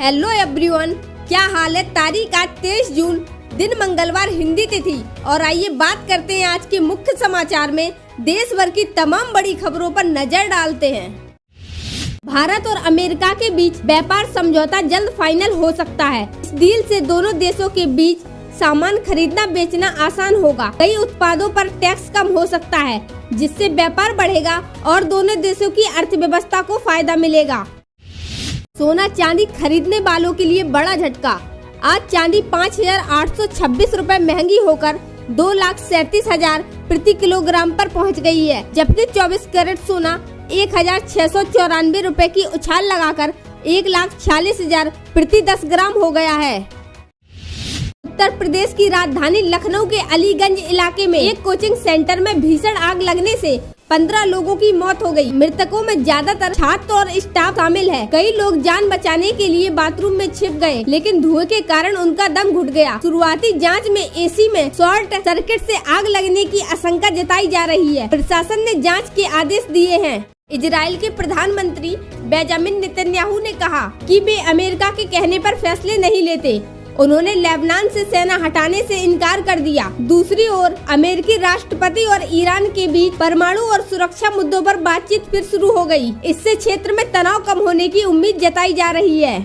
Hello everyone, क्या हाल है। तारीख आज 23 जून, दिन मंगलवार, हिंदी तिथि। और आइए बात करते हैं आज के मुख्य समाचार में। देश भर की तमाम बड़ी खबरों पर नजर डालते हैं। भारत और अमेरिका के बीच व्यापार समझौता जल्द फाइनल हो सकता है। इस डील से दोनों देशों के बीच सामान खरीदना बेचना आसान होगा। कई उत्पादों पर टैक्स कम हो सकता है, जिससे व्यापार बढ़ेगा और दोनों देशों की अर्थव्यवस्था को फायदा मिलेगा। सोना चांदी खरीदने वालों के लिए बड़ा झटका। आज चांदी 5,826 रुपए महंगी होकर 2,37,000 प्रति किलोग्राम पर पहुंच गई है, जबकि 24 कैरेट सोना 1,694 रुपए की उछाल लगाकर 1,46,000 प्रति 10 ग्राम हो गया है। उत्तर प्रदेश की राजधानी लखनऊ के अलीगंज इलाके में एक कोचिंग सेंटर में भीषण आग लगने से 15 लोगों की मौत हो गई। मृतकों में ज्यादातर छात्र और स्टाफ शामिल है। कई लोग जान बचाने के लिए बाथरूम में छिप गए, लेकिन धुएं के कारण उनका दम घुट गया। शुरुआती जांच में एसी में शॉर्ट सर्किट से आग लगने की आशंका जताई जा रही है। प्रशासन ने जांच के आदेश दिए हैं। इजराइल के प्रधानमंत्री बेंजामिन नेतन्याहू ने कहा कि वे अमेरिका के कहने पर फैसले नहीं लेते। उन्होंने लेबनान से सेना हटाने से इनकार कर दिया। दूसरी ओर अमेरिकी राष्ट्रपति और ईरान के बीच परमाणु और सुरक्षा मुद्दों पर बातचीत फिर शुरू हो गई। इससे क्षेत्र में तनाव कम होने की उम्मीद जताई जा रही है।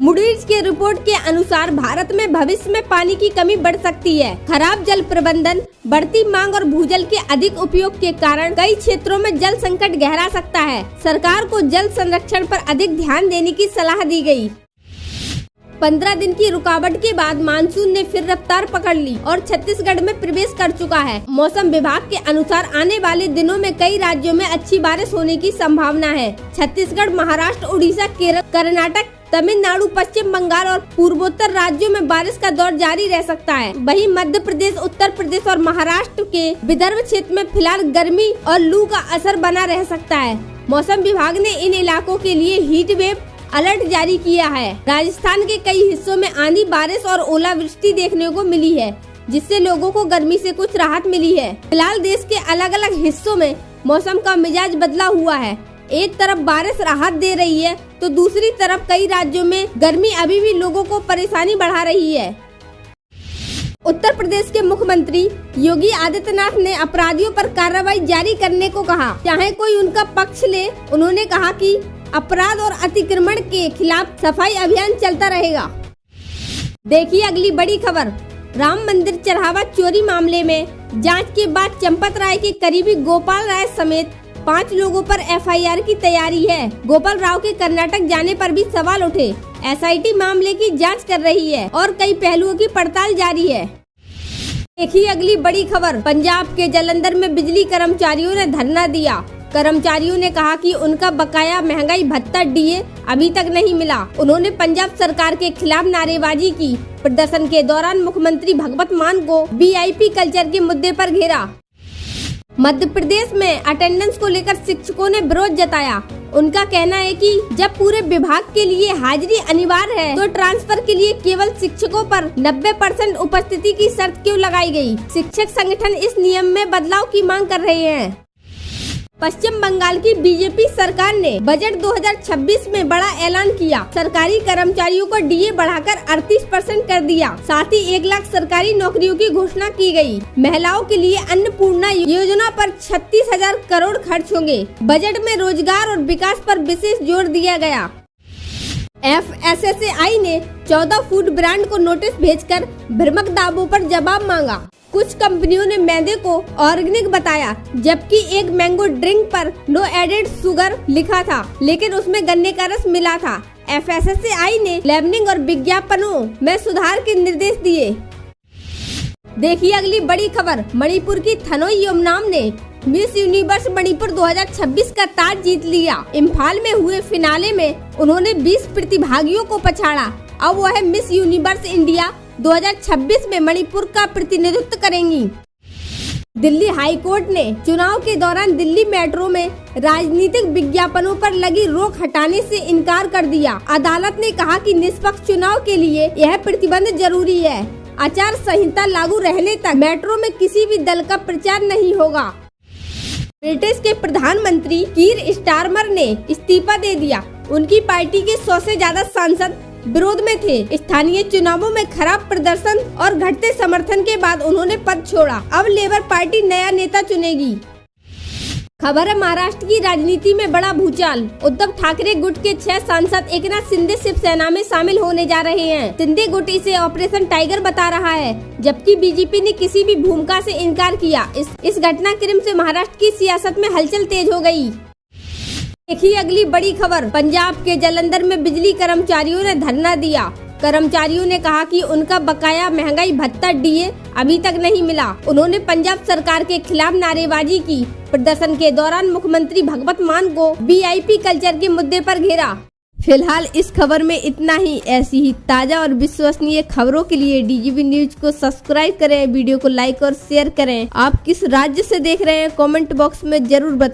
मूडीज के रिपोर्ट के अनुसार भारत में भविष्य में पानी की कमी बढ़ सकती है। खराब जल प्रबंधन, बढ़ती मांग और भूजल के अधिक उपयोग के कारण कई क्षेत्रों में जल संकट गहरा सकता है। सरकार को जल संरक्षण पर अधिक ध्यान देने की सलाह दी गई। 15 दिन की रुकावट के बाद मानसून ने फिर रफ्तार पकड़ ली और छत्तीसगढ़ में प्रवेश कर चुका है। मौसम विभाग के अनुसार आने वाले दिनों में कई राज्यों में अच्छी बारिश होने की संभावना है। छत्तीसगढ़, महाराष्ट्र, उड़ीसा, केरल, कर्नाटक, तमिलनाडु, पश्चिम बंगाल और पूर्वोत्तर राज्यों में बारिश का दौर जारी रह सकता है। वहीं मध्य प्रदेश, उत्तर प्रदेश और महाराष्ट्र के विदर्भ क्षेत्र में फिलहाल गर्मी और लू का असर बना रह सकता है। मौसम विभाग ने इन इलाकों के लिए हीट वेव अलर्ट जारी किया है। राजस्थान के कई हिस्सों में आंधी, बारिश और ओलावृष्टि देखने को मिली है, जिससे लोगों को गर्मी से कुछ राहत मिली है। फिलहाल देश के अलग अलग हिस्सों में मौसम का मिजाज बदला हुआ है। एक तरफ बारिश राहत दे रही है, तो दूसरी तरफ कई राज्यों में गर्मी अभी भी लोगों को परेशानी बढ़ा रही है। उत्तर प्रदेश के मुख्यमंत्री योगी आदित्यनाथ ने अपराधियों पर कार्रवाई जारी करने को कहा, चाहे कोई उनका पक्ष ले। उन्होंने कहा कि अपराध और अतिक्रमण के खिलाफ सफाई अभियान चलता रहेगा। देखिए अगली बड़ी खबर। राम मंदिर चढ़ावा चोरी मामले में जांच के बाद चंपत राय के करीबी गोपाल राय समेत 5 लोगों पर एफआईआर की तैयारी है। गोपाल राव के कर्नाटक जाने पर भी सवाल उठे। एसआईटी मामले की जांच कर रही है और कई पहलुओं की पड़ताल जारी है। देखिए अगली बड़ी खबर। पंजाब के जालंधर में बिजली कर्मचारियों ने धरना दिया। कर्मचारियों ने कहा कि उनका बकाया महंगाई भत्ता डीए अभी तक नहीं मिला। उन्होंने पंजाब सरकार के खिलाफ नारेबाजी की। प्रदर्शन के दौरान मुख्यमंत्री भगवंत मान को वीआईपी कल्चर के मुद्दे पर घेरा। मध्य प्रदेश में अटेंडेंस को लेकर शिक्षकों ने विरोध जताया। उनका कहना है कि जब पूरे विभाग के लिए हाजिरी अनिवार्य है, तो ट्रांसफर के लिए केवल शिक्षकों पर 90% उपस्थिति की शर्त क्यों लगाई गई। शिक्षक संगठन इस नियम में बदलाव की मांग कर रहे हैं। पश्चिम बंगाल की बीजेपी सरकार ने बजट 2026 में बड़ा ऐलान किया। सरकारी कर्मचारियों को डीए बढ़ाकर 38% कर दिया। साथ ही 1 लाख सरकारी नौकरियों की घोषणा की गई। महिलाओं के लिए अन्नपूर्णा योजना पर 36,000 करोड़ खर्च होंगे। बजट में रोजगार और विकास पर विशेष जोर दिया गया। FSSAI ने 14 फूड ब्रांड को नोटिस भेजकर भ्रामक दावों पर जवाब मांगा। कुछ कंपनियों ने मैदे को ऑर्गेनिक बताया, जबकि एक मैंगो ड्रिंक पर नो एडेड शुगर लिखा था, लेकिन उसमें गन्ने का रस मिला था। FSSAI ने लेबलिंग और विज्ञापनों में सुधार के निर्देश दिए। देखिए अगली बड़ी खबर। मणिपुर की थनोई योमनाम ने मिस यूनिवर्स मणिपुर 2026 का ताज जीत लिया। इम्फाल में हुए फिनाले में उन्होंने 20 प्रतिभागियों को पछाड़ा। अब वह मिस यूनिवर्स इंडिया 2026 में मणिपुर का प्रतिनिधित्व करेंगी। दिल्ली हाई कोर्ट ने चुनाव के दौरान दिल्ली मेट्रो में राजनीतिक विज्ञापनों पर लगी रोक हटाने से इनकार कर दिया। अदालत ने कहा कि निष्पक्ष चुनाव के लिए यह प्रतिबंध जरूरी है। आचार संहिता लागू रहने तक मेट्रो में किसी भी दल का प्रचार नहीं होगा। ब्रिटिश के प्रधानमंत्री कीर स्टारमर ने इस्तीफा दे दिया। उनकी पार्टी के 100 से ज्यादा सांसद विरोध में थे। स्थानीय चुनावों में खराब प्रदर्शन और घटते समर्थन के बाद उन्होंने पद छोड़ा। अब लेबर पार्टी नया नेता चुनेगी। खबर है महाराष्ट्र की राजनीति में बड़ा भूचाल। उद्धव ठाकरे गुट के 6 सांसद एकनाथ शिंदे शिवसेना में शामिल होने जा रहे हैं। शिंदे गुट इसे ऑपरेशन टाइगर बता रहा है, जबकि बीजेपी ने किसी भी भूमिका से इनकार किया। इस घटनाक्रम से महाराष्ट्र की सियासत में हलचल तेज हो गई। देखिए अगली बड़ी खबर। पंजाब के जालंधर में बिजली कर्मचारियों ने धरना दिया। कर्मचारियों ने कहा कि उनका बकाया महंगाई भत्ता डीए अभी तक नहीं मिला। उन्होंने पंजाब सरकार के खिलाफ नारेबाजी की। प्रदर्शन के दौरान मुख्यमंत्री भगवंत मान को वीआईपी कल्चर के मुद्दे पर घेरा। फिलहाल इस खबर में इतना ही। ऐसी ही ताजा और विश्वसनीय खबरों के लिए डीजीपी न्यूज को सब्सक्राइब करें, वीडियो को लाइक और शेयर करें। आप किस राज्य से देख रहे हैं कमेंट बॉक्स में जरूर बताएं।